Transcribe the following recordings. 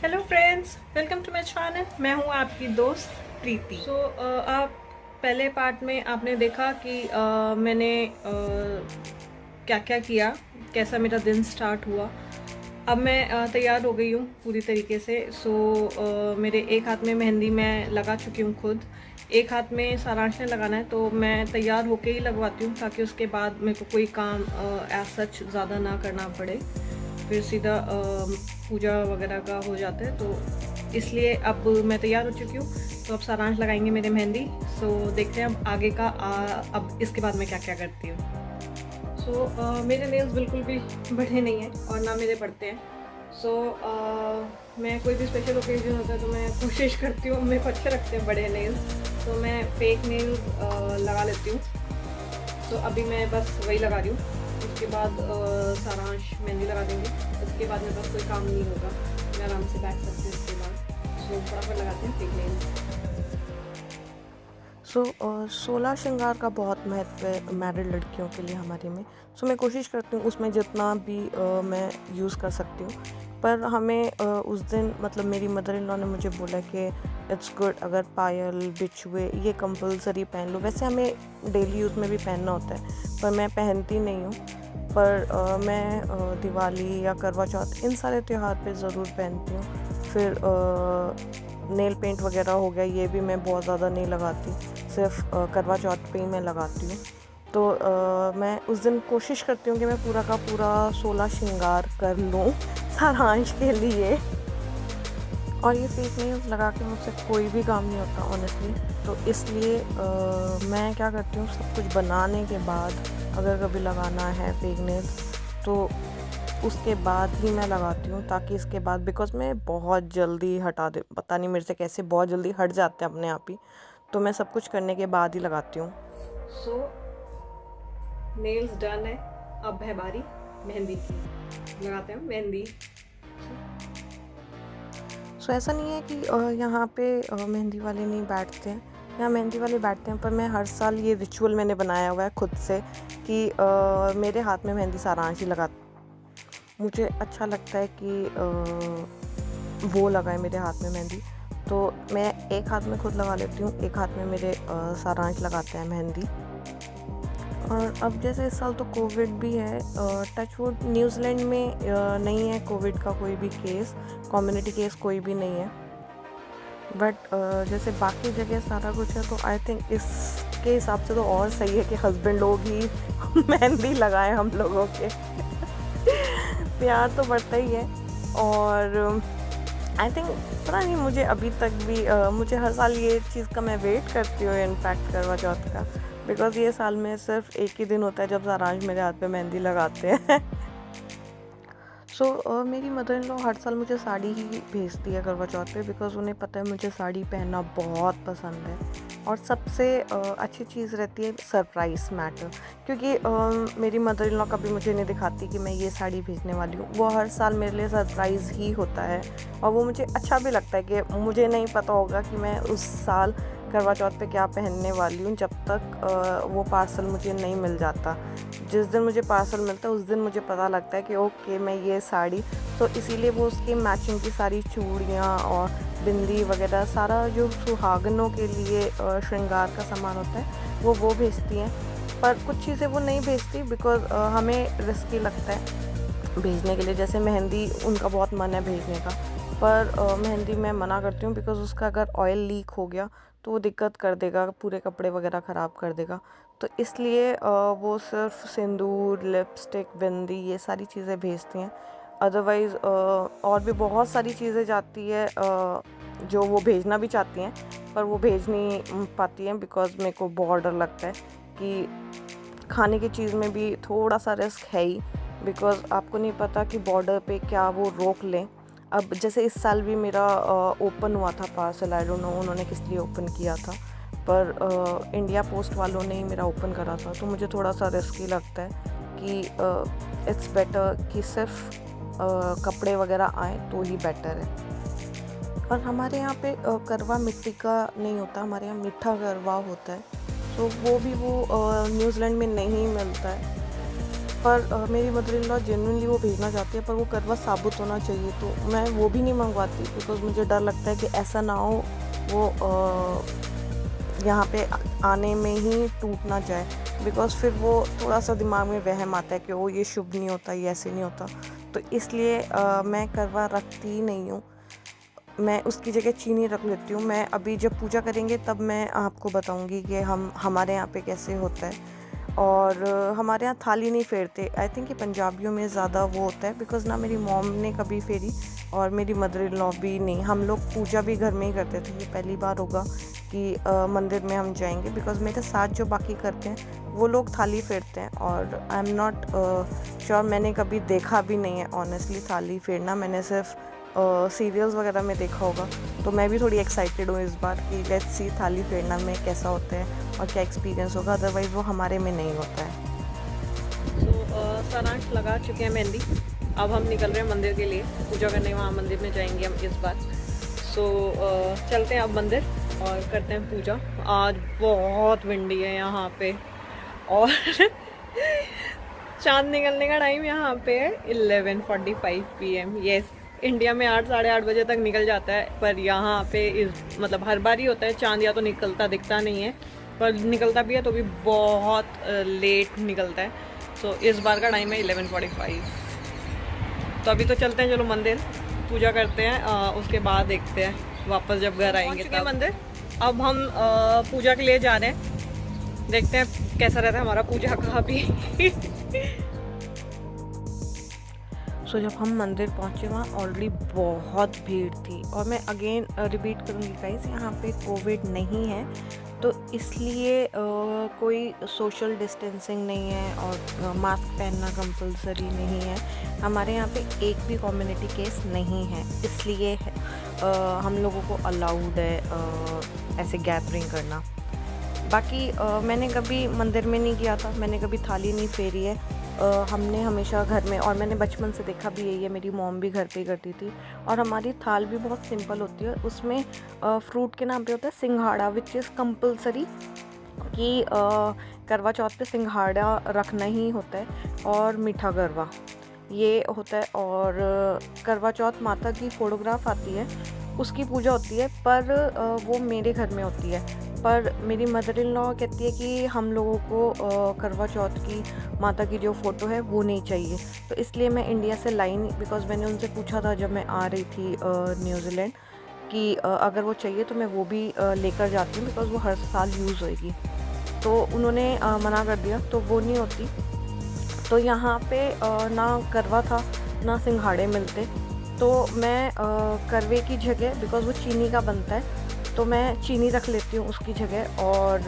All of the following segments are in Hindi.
Hello friends, welcome to my channel. मैं हूं आपकी दोस्त प्रीति। आप पहले पार्ट में आपने देखा कि मैंने क्या क्या किया, कैसा मेरा दिन स्टार्ट हुआ। अब मैं तैयार हो गई हूँ पूरी तरीके से। मेरे एक हाथ में मेहंदी मैं लगा चुकी हूँ खुद, एक हाथ में सारांश ने लगाना है, तो मैं तैयार होके ही लगवाती हूँ ताकि उसके बाद मेरे को कोई काम एज सच ज़्यादा ना करना पड़े, फिर सीधा पूजा वगैरह का हो जाता है। तो इसलिए अब मैं तैयार हो चुकी हूँ, तो अब सारांश लगाएंगे मेरे मेहंदी। देखते हैं अब आगे का अब इसके बाद मैं क्या क्या करती हूँ। मेरे नेल्स बिल्कुल भी बढ़े नहीं हैं और ना मेरे बढ़ते हैं। मैं कोई भी स्पेशल ओकेजन होता है तो मैं कोशिश करती हूँ, मेरे को अच्छे लगते हैं बड़े नेल्स, तो मैं फेक नेल्स लगा लेती हूँ। तो अभी मैं बस वही लगा रही हूँ। उसके बाद सारांश मेहंदी लगा देंगे। उसके बाद मेरे पास कोई काम नहीं होगा, मैं आराम से बैठ सकती हूँ उसके बाद। फटाफट लगाते हैं फेक नेल्स। सोलह श्रृंगार का बहुत महत्व है मैरिड लड़कियों के लिए हमारे में। मैं कोशिश करती हूँ उसमें जितना भी मैं यूज़ कर सकती हूँ। पर हमें उस दिन मतलब मेरी मदर इन लॉ ने मुझे बोला कि इट्स गुड अगर पायल बिछुए ये कंपलसरी पहन लो। वैसे हमें डेली यूज़ में भी पहनना होता है, पर मैं पहनती नहीं हूँ। पर मैं दिवाली या करवा चौथ इन सारे त्यौहार पे ज़रूर पहनती हूँ। फिर नेल पेंट वगैरह हो गया, ये भी मैं बहुत ज़्यादा नहीं लगाती, सिर्फ करवा चौथ पे ही मैं लगाती हूँ। तो मैं उस दिन कोशिश करती हूँ कि मैं पूरा का पूरा 16 श्रृंगार कर लूँ सारांश के लिए। और ये फेक नेल्स लगा के मुझसे कोई भी काम नहीं होता ऑनेस्टली। तो इसलिए मैं क्या करती हूँ, सब कुछ बनाने के बाद अगर कभी लगाना है फेक नेल्स तो उसके बाद ही मैं लगाती हूँ, ताकि इसके बाद बिकॉज मैं बहुत जल्दी हटा दे, पता नहीं मेरे से कैसे बहुत जल्दी हट जाते हैं अपने आप ही। तो मैं सब कुछ करने के बाद ही लगाती हूँ। सो नेल्स डन है, अब है बारी मेहंदी की। लगाते हैं मेहंदी। ऐसा नहीं है कि यहाँ पे मेहंदी वाले नहीं बैठते हैं, यहाँ मेहंदी वाले बैठते हैं। पर मैं हर साल ये रिचुअल मैंने बनाया हुआ है खुद से कि मेरे हाथ में मेहंदी सारांश ही लगा। मुझे अच्छा लगता है कि वो लगाए मेरे हाथ में मेहंदी। तो मैं एक हाथ में खुद लगा लेती हूँ, एक हाथ में मेरे सारांश लगाते हैं मेहंदी। और अब जैसे इस साल तो कोविड भी है, टचवुड न्यूजीलैंड में नहीं है कोविड का कोई भी केस, कम्युनिटी केस कोई भी नहीं है। बट जैसे बाकी जगह सारा कुछ है, तो आई थिंक इसके हिसाब से तो और सही है कि हस्बैंड लोग ही मेहंदी लगाएं हम लोगों के। प्यार तो बढ़ता ही है। और आई थिंक पता नहीं, मुझे अभी तक भी मुझे हर साल ये चीज़ का मैं वेट करती हूँ इनफैक्ट करवा चौथ का, बिकॉज ये साल में सिर्फ एक ही दिन होता है जब सारांश मेरे हाथ पे मेहंदी लगाते हैं। मेरी मदर इन लॉ हर साल मुझे साड़ी ही भेजती है करवा चौथ पे, बिकॉज उन्हें पता है मुझे साड़ी पहनना बहुत पसंद है। और सबसे अच्छी चीज़ रहती है सरप्राइज मैटर, क्योंकि मेरी मदर इन लॉ कभी मुझे नहीं दिखाती कि मैं ये साड़ी भेजने वाली हूँ। वो हर साल मेरे लिए सरप्राइज़ ही होता है, और वो मुझे अच्छा भी लगता है कि मुझे नहीं पता होगा कि मैं उस साल करवा चौथ पे क्या पहनने वाली हूँ, जब तक वो पार्सल मुझे नहीं मिल जाता। जिस दिन मुझे पार्सल मिलता है उस दिन मुझे पता लगता है कि ओके मैं ये साड़ी, तो इसीलिए वो उसकी मैचिंग की सारी चूड़ियाँ और बिंदी वगैरह सारा जो सुहागनों के लिए श्रृंगार का सामान होता है वो भेजती हैं। पर कुछ चीज़ें वो नहीं भेजती बिकॉज हमें रिस्की लगता है भेजने के लिए। जैसे मेहंदी उनका बहुत मन है भेजने का, पर मेहंदी मैं मना करती हूँ बिकॉज उसका अगर ऑयल लीक हो गया तो वो दिक्कत कर देगा, पूरे कपड़े वगैरह ख़राब कर देगा। तो इसलिए वो सिर्फ सिंदूर, लिपस्टिक, बिंदी ये सारी चीज़ें भेजती हैं। अदरवाइज़ और भी बहुत सारी चीज़ें जाती है जो वो भेजना भी चाहती हैं, पर वो भेज नहीं पाती हैं बिकॉज मेरे को बहुत डर लगता है कि खाने की चीज़ में भी थोड़ा सा रिस्क है ही, बिकॉज आपको नहीं पता कि बॉर्डर पे क्या वो रोक लें। अब जैसे इस साल भी मेरा ओपन हुआ था पार्सल, आई डोंट नो उन्होंने किस लिए ओपन किया था, पर इंडिया पोस्ट वालों ने ही मेरा ओपन करा था। तो मुझे थोड़ा सा रिस्की लगता है कि इट्स बेटर कि सिर्फ कपड़े वगैरह आए तो ही बेटर है। और हमारे यहाँ पे करवा मिट्टी का नहीं होता, हमारे यहाँ मीठा करवा होता है। वो भी न्यूजीलैंड में नहीं मिलता है। पर मेरी मदर इन लॉ जेन्युइनली वो भेजना चाहती है, पर वो करवा साबुत होना चाहिए, तो मैं वो भी नहीं मंगवाती बिकॉज़ मुझे डर लगता है कि ऐसा ना हो वो यहाँ पे आने में ही टूट ना जाए, बिकॉज़ फिर वो थोड़ा सा दिमाग में वहम आता है कि ओ ये शुभ नहीं होता, ये ऐसे नहीं होता। तो इसलिए मैं करवा रखती ही नहीं हूँ। मैं उसकी जगह चीनी रख लेती हूँ। मैं अभी जब पूजा करेंगे तब मैं आपको बताऊँगी कि हमारे यहाँ पे कैसे होता है। और हमारे यहाँ थाली नहीं फेरते। आई थिंक कि पंजाबियों में ज़्यादा वो होता है, बिकॉज़ ना मेरी मॉम ने कभी फेरी और मेरी मदर इन लॉ भी नहीं। हम लोग पूजा भी घर में ही करते थे। ये पहली बार होगा कि मंदिर में हम जाएंगे, बिकॉज़ मेरे साथ जो बाकी करते हैं वो लोग थाली फेरते हैं, और आई एम नॉट श्योर, मैंने कभी देखा भी नहीं है ऑनेस्टली थाली फेरना। मैंने सिर्फ सीरियल्स वगैरह में देखा होगा। तो मैं भी थोड़ी एक्साइटेड हूँ इस बार कि लेट्स सी थाली फेरना में कैसा होता है और क्या एक्सपीरियंस होगा, अदरवाइज़ वो हमारे में नहीं होता है। सो सारांश लगा चुके हैं मेहंदी। अब हम निकल रहे हैं मंदिर के लिए पूजा करने, वहाँ मंदिर में जाएंगे हम इस बार। सो चलते हैं अब मंदिर और करते हैं पूजा। आज बहुत विंडी है यहाँ पे, और चांद निकलने का टाइम यहाँ पे है 11:45 PM। यस, इंडिया में 8 साढ़े 8 बजे तक निकल जाता है, पर यहाँ पे मतलब हर बार ही होता है चांद, या तो निकलता दिखता नहीं है, पर निकलता भी है तो भी बहुत लेट निकलता है। सो इस बार का टाइम है 11:45। तो अभी तो चलते हैं, चलो मंदिर पूजा करते हैं, उसके बाद देखते हैं वापस जब घर आएंगे तब। मंदिर अब हम पूजा के लिए जा रहे हैं, देखते हैं कैसा रहता है हमारा पूजा का भी। सो जब हम मंदिर पहुँचे वहाँ ऑलरेडी बहुत भीड़ थी, और मैं अगेन रिपीट करूँगी गाइस, यहाँ पे कोविड नहीं है, तो इसलिए कोई सोशल डिस्टेंसिंग नहीं है और मास्क पहनना कंपलसरी नहीं है। हमारे यहाँ पे एक भी कम्युनिटी केस नहीं है, इसलिए हम लोगों को अलाउड है ऐसे गैदरिंग करना। बाकी मैंने कभी मंदिर में नहीं किया था, मैंने कभी थाली नहीं फेरी है। हमने हमेशा घर में, और मैंने बचपन से देखा भी यही है, मेरी मॉम भी घर पे ही करती थी, और हमारी थाल भी बहुत सिंपल होती है। उसमें फ्रूट के नाम पे होता है सिंघाड़ा, विच इज़ कंपलसरी कि करवा चौथ पे सिंघाड़ा रखना ही होता है, और मीठा गरवा ये होता है। और करवा चौथ माता की फोटोग्राफ आती है, उसकी पूजा होती है, पर वो मेरे घर में होती है। पर मेरी मदर इन लॉ कहती है कि हम लोगों को करवा चौथ की माता की जो फ़ोटो है वो नहीं चाहिए, तो इसलिए मैं इंडिया से लाई नहीं। बिकॉज़ मैंने उनसे पूछा था जब मैं आ रही थी न्यूजीलैंड कि अगर वो चाहिए तो मैं वो भी लेकर जाती हूँ, बिकॉज़ वो हर साल यूज़ होएगी। तो उन्होंने मना कर दिया, तो वो नहीं होती। तो यहाँ पे ना करवा था ना सिंघाड़े मिलते, तो मैं करवे की जगह, बिकॉज़ वो चीनी का बनता है, तो मैं चीनी रख लेती हूँ उसकी जगह। और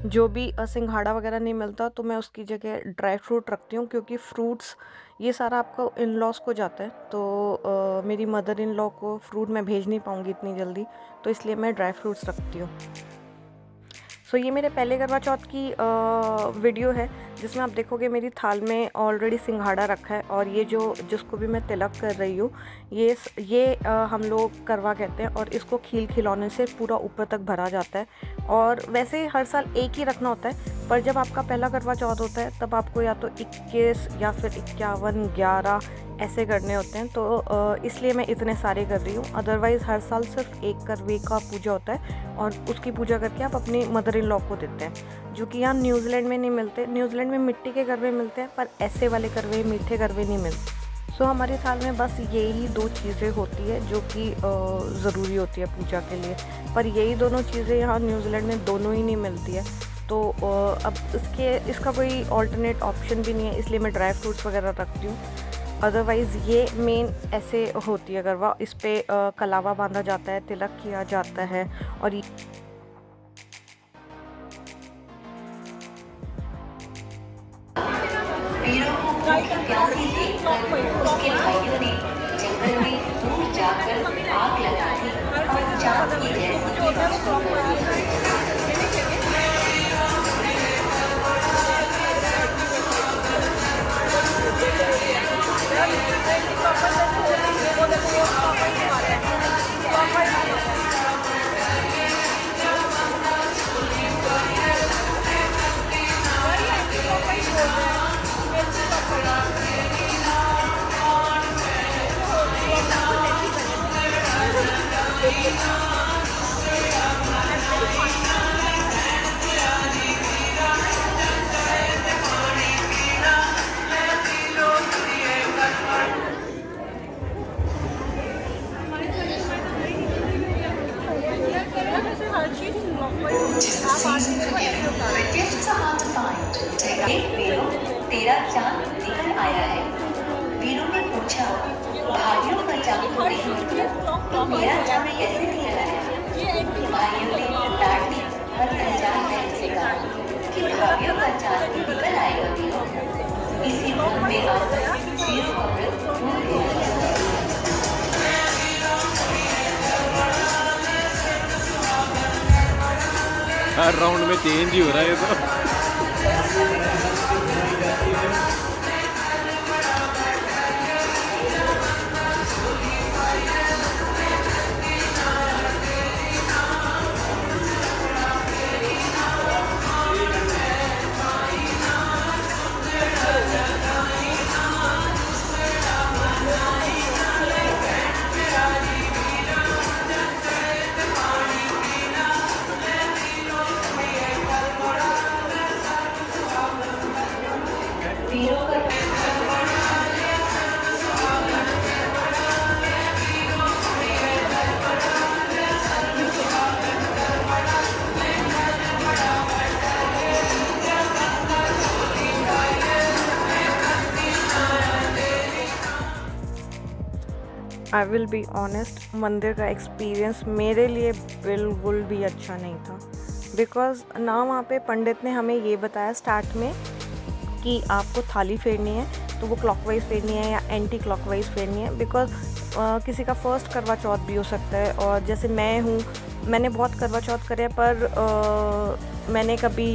जो भी सिंघाड़ा वगैरह नहीं मिलता तो मैं उसकी जगह ड्राई फ्रूट रखती हूँ, क्योंकि फ्रूट्स ये सारा आपका इन लॉस को जाता है, तो मेरी मदर इन लॉ को फ्रूट मैं भेज नहीं पाऊँगी इतनी जल्दी, तो इसलिए मैं ड्राई फ्रूट्स रखती हूँ। सो ये मेरे पहले करवा चौथ की वीडियो है, जिसमें आप देखोगे मेरी थाल में ऑलरेडी सिंघाड़ा रखा है, और ये जिसको भी मैं तिलक कर रही हूँ, ये हम लोग करवा कहते हैं, और इसको खील खिलौने से पूरा ऊपर तक भरा जाता है। और वैसे हर साल एक ही रखना होता है, पर जब आपका पहला करवा चौथ होता है तब आपको या तो 21 या फिर 51, 11 ऐसे करने होते हैं, तो इसलिए मैं इतने सारे कर रही हूँ। अदरवाइज़ हर साल सिर्फ एक करवे का पूजा होता है, और उसकी पूजा करके आप अपनी मदर इन लॉ को देते हैं, जो कि यहाँ न्यूजीलैंड में नहीं मिलते। न्यूजीलैंड में मिट्टी के करवे मिलते हैं, पर ऐसे वाले करवे, मीठे करवे नहीं मिलते। सो हमारे थाल में बस यही 2 चीज़ें होती है जो कि ज़रूरी होती है पूजा के लिए, पर यही दोनों चीज़ें यहाँ न्यूजीलैंड में दोनों ही नहीं मिलती है। तो अब इसका कोई ऑल्टरनेट ऑप्शन भी नहीं है, इसलिए मैं ड्राई फ्रूट्स वगैरह रखती हूँ। अदरवाइज़ ये मेन ऐसे होती है करवा, इस पर कलावा बांधा जाता है, तिलक किया जाता है, और उसके भाइयों ने जंगल में दूर जाकर आग लगा दी और चांद की जैसी Very चाकू नहीं होती तो मेरा चाक कैसे निकल आया कि भाइयों ने डांट दी और अनजान बहन से कहा कि भाइयों का चाक निकल आएगा वीरों। इसी भ्रम में आकर वीरों का व्रत टूट गया। हर राउंड में चेंज ही हो रहा है ये तो। वीरों का आई विल बी ऑनेस्ट, मंदिर का एक्सपीरियंस मेरे लिए बिल्कुल भी अच्छा नहीं था। बिकॉज़ ना वहाँ पे पंडित ने हमें ये बताया स्टार्ट में कि आपको थाली फेरनी है तो वो क्लॉकवाइज फेरनी है या एंटी क्लॉकवाइज फेरनी है। बिकॉज़ किसी का फर्स्ट करवा चौथ भी हो सकता है, और जैसे मैं हूँ, मैंने बहुत करवा चौथ करे पर मैंने कभी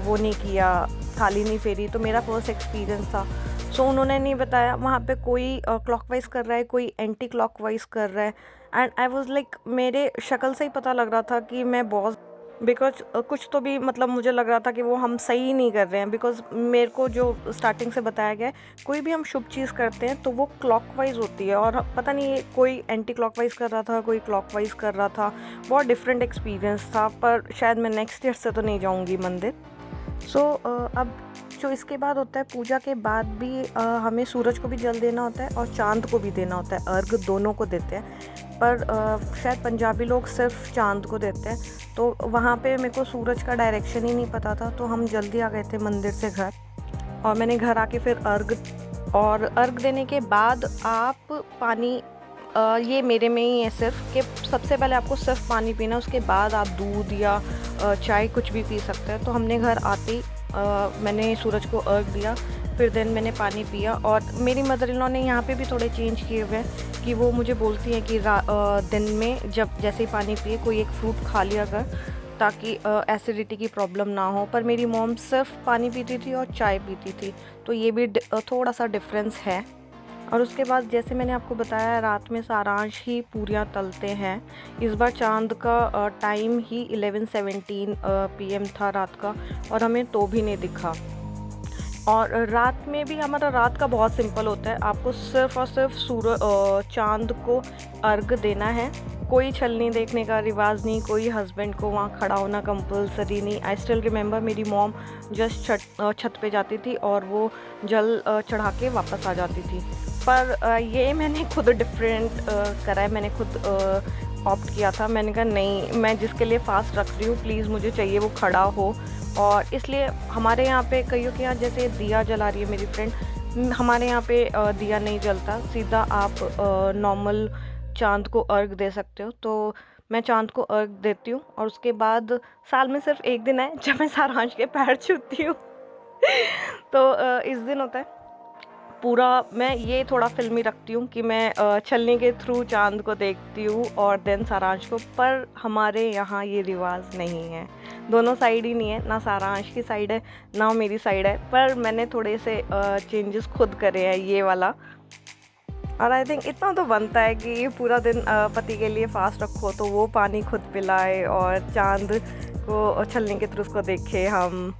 वो नहीं किया, थाली नहीं फेरी, तो मेरा फर्स्ट एक्सपीरियंस था। सो उन्होंने नहीं बताया वहाँ पे कोई क्लॉकवाइज कर रहा है, कोई एंटी क्लॉकवाइज कर रहा है। एंड आई वाज लाइक, मेरे शक्ल से ही पता लग रहा था कि मैं बहुत, बिकॉज कुछ तो भी मतलब मुझे लग रहा था कि वो हम सही नहीं कर रहे हैं। बिकॉज मेरे को जो स्टार्टिंग से बताया गया है, कोई भी हम शुभ चीज़ करते हैं तो वो क्लॉकवाइज होती है, और पता नहीं कोई एंटी क्लॉकवाइज कर रहा था, कोई क्लॉकवाइज कर रहा था। बहुत डिफरेंट एक्सपीरियंस था, पर शायद मैं नेक्स्ट ईयर से तो नहीं जाऊँगी मंदिर। सो अब जो इसके बाद होता है, पूजा के बाद भी हमें सूरज को भी जल देना होता है और चांद को भी देना होता है, अर्घ दोनों को देते हैं। पर शायद पंजाबी लोग सिर्फ चांद को देते हैं। तो वहाँ पे मेरे को सूरज का डायरेक्शन ही नहीं पता था, तो हम जल्दी आ गए थे मंदिर से घर, और मैंने घर आके फिर अर्घ देने के बाद आप पानी, ये मेरे में ही है सिर्फ कि सबसे पहले आपको सिर्फ पानी पीना, उसके बाद आप दूध या चाय कुछ भी पी सकते हैं। तो हमने घर आते ही मैंने सूरज को अर्घ दिया, फिर देन मैंने पानी पिया। और मेरी मदर इन लॉ ने यहाँ पे भी थोड़े चेंज किए हुए हैं कि वो मुझे बोलती हैं कि दिन में जब जैसे ही पानी पिए कोई एक फ्रूट खा लिया कर, ताकि एसिडिटी की प्रॉब्लम ना हो। पर मेरी मॉम सिर्फ पानी पीती थी और चाय पीती थी, तो ये भी थोड़ा सा डिफरेंस है। और उसके बाद जैसे मैंने आपको बताया, रात में सारांश ही पूरियाँ तलते हैं। इस बार चांद का टाइम ही 11:17 PM था रात का, और हमें तो भी नहीं दिखा। और रात में भी हमारा रात का बहुत सिंपल होता है, आपको सिर्फ और सिर्फ चांद को अर्घ देना है। कोई छलनी देखने का रिवाज नहीं, कोई हस्बैंड को वहाँ खड़ा होना कंपलसरी नहीं। आई स्टिल रिमेंबर मेरी मॉम जस्ट छत पे जाती थी और वो जल चढ़ा के वापस आ जाती थी। पर ये मैंने खुद डिफरेंट करा है, मैंने खुद ऑप्ट किया था। मैंने कहा नहीं, मैं जिसके लिए फ़ास्ट रख रही हूँ प्लीज़ मुझे चाहिए वो खड़ा हो। और इसलिए हमारे यहाँ पे कईयों के यहाँ जैसे दिया जला रही है मेरी फ्रेंड, हमारे यहाँ पे दिया नहीं जलता, सीधा आप नॉर्मल चांद को अर्घ दे सकते हो। तो मैं चांद को अर्घ देती हूँ, और उसके बाद साल में सिर्फ एक दिन है जब मैं सारांश के पैर छूती हूँ। तो इस दिन होता है पूरा, मैं ये थोड़ा फिल्मी रखती हूँ कि मैं छलनी के थ्रू चांद को देखती हूँ और देन सारांश को। पर हमारे यहाँ ये रिवाज नहीं है, दोनों साइड ही नहीं है, ना सारांश की साइड है ना मेरी साइड है। पर मैंने थोड़े से चेंजेस खुद करे हैं ये वाला। और आई थिंक इतना तो बनता है कि पूरा दिन पति के लिए फास्ट रखो तो वो पानी खुद पिलाए और चांद को छलनी के थ्रू उसको देखे हम।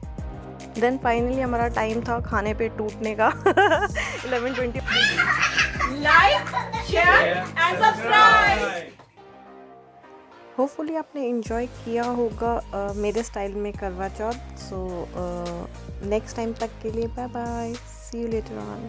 देन फाइनली हमारा टाइम था खाने पे टूटने का। 11:20। Like, share and subscribe. Hopefully आपने इन्जॉय किया होगा मेरे स्टाइल में करवा चौथ। सो नेक्स्ट टाइम तक के लिए bye bye, see you later on.